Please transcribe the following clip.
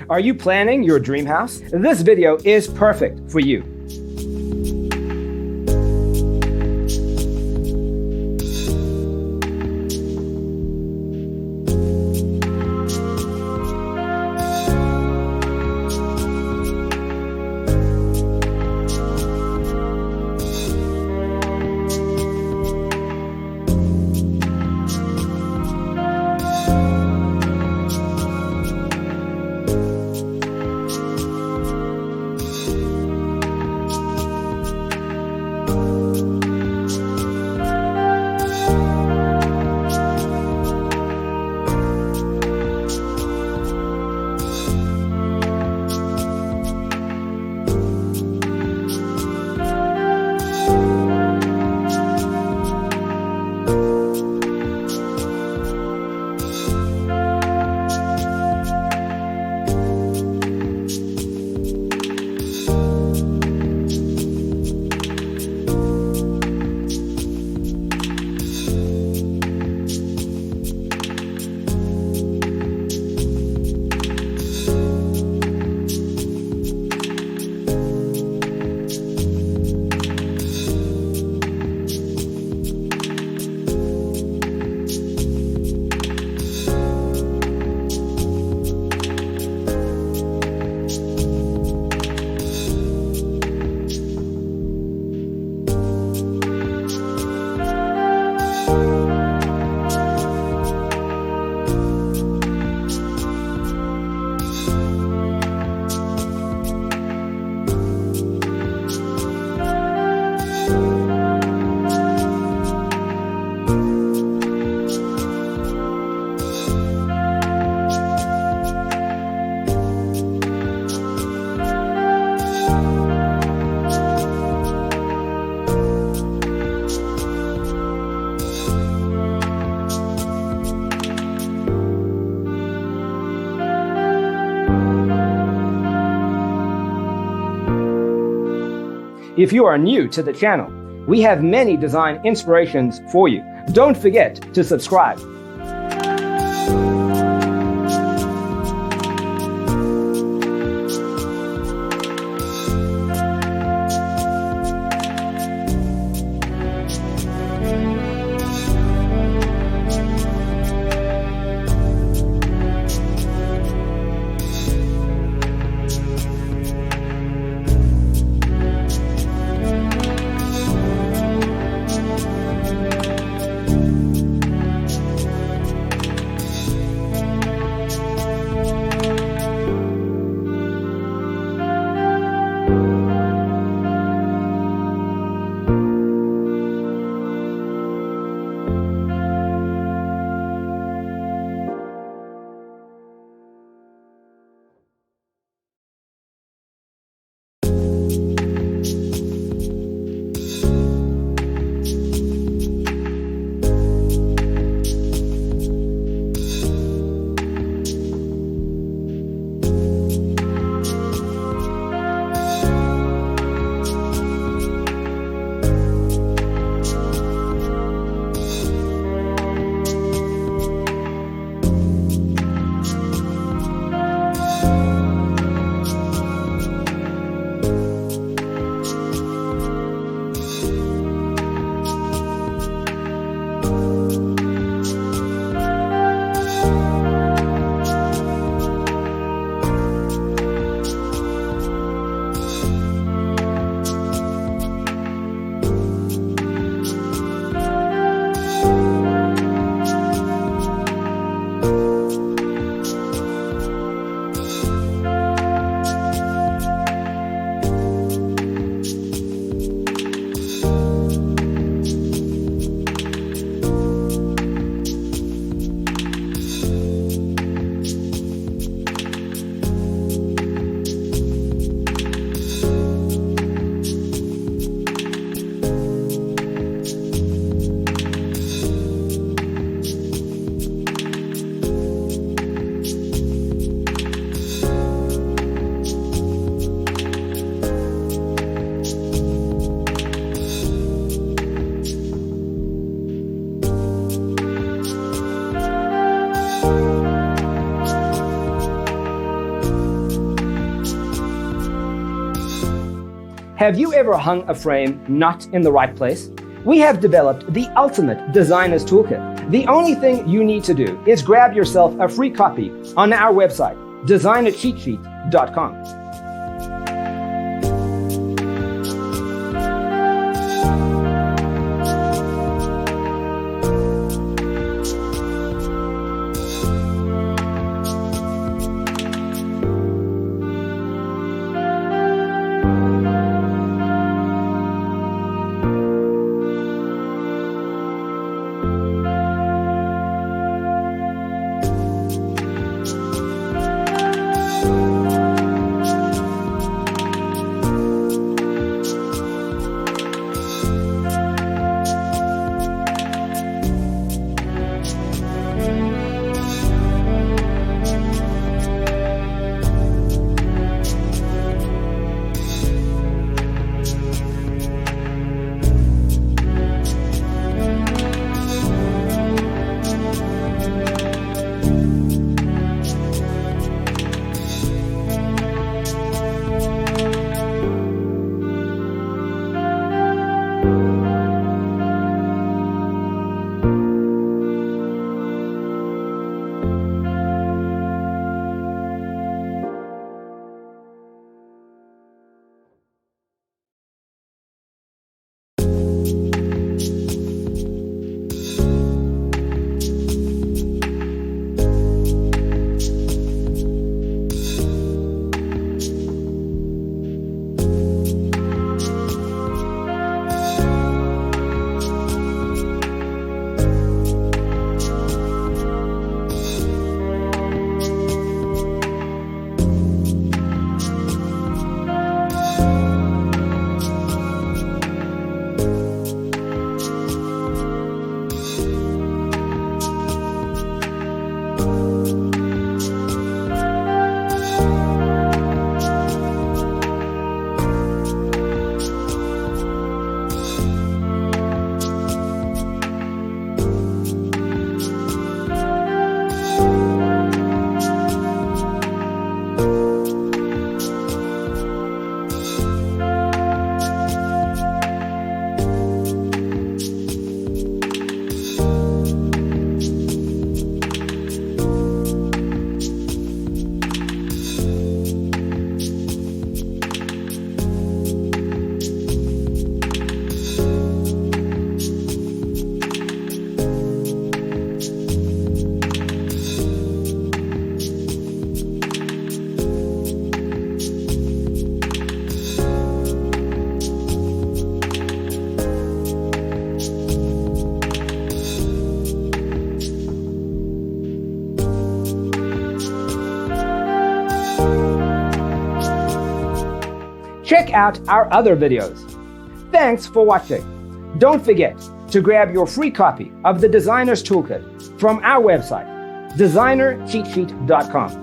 Are you planning your dream house? This video is perfect for you. If you are new to the channel, we have many design inspirations for you. Don't forget to subscribe. Have you ever hung a frame not in the right place? We have developed the ultimate designer's toolkit. The only thing you need to do is grab yourself a free copy on our website, designercheatsheet.com. Check out our other videos. Thanks for watching. Don't forget to grab your free copy of the Designer's Toolkit from our website, designercheatsheet.com.